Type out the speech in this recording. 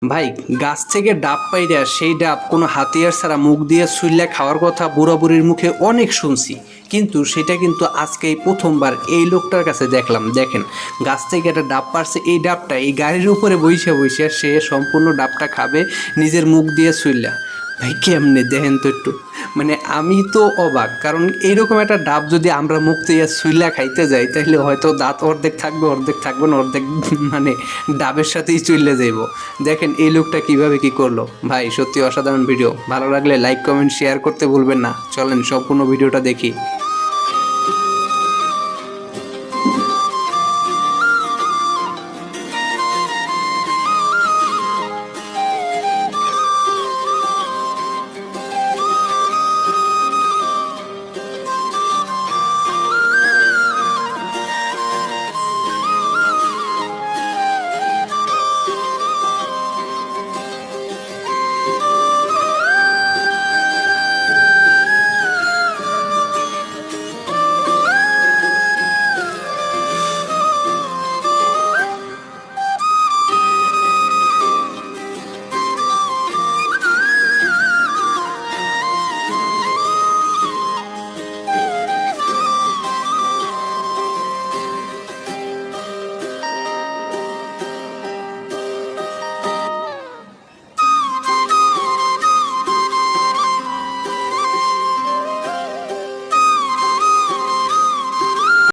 ভাই, গাছ থেকে ডাব পাইরা সেই ডাব কোনো হাতিয়ার ছাড়া মুখ দিয়ে ছুঁইল্যা খাওয়ার কথা বুড়া-বুড়ির মুখে অনেক শুনছি। কিন্তু সেটা কিন্তু আজকে এই প্রথমবার এই লোকটার কাছে দেখলাম। দেখেন, গাছ থেকে একটা ডাব পাড়ছে, এই ডাবটা এই গাড়ির উপরে বইসা বইসা সে সম্পূর্ণ ডাবটা খাবে নিজের মুখ দিয়ে ছুঁইল্যা। ভাই কেমনে দেখেন তো একটু, মানে আমি তো অবাক। কারণ এইরকম একটা ডাব যদি আমরা মুখ দিয়ে ছুঁইল্যা খাইতে যাই তাহলে হয়তো দাঁত অর্ধেক থাকবে, অর্ধেক থাকবে না, অর্ধেক মানে ডাবের সাথেই চলে যাইব। দেখেন এই লোকটা কিভাবে কি করলো। ভাই সত্যি অসাধারণ ভিডিও। ভালো লাগলে লাইক কমেন্ট শেয়ার করতে ভুলবেন না। চলেন সম্পূর্ণ ভিডিওটা দেখি।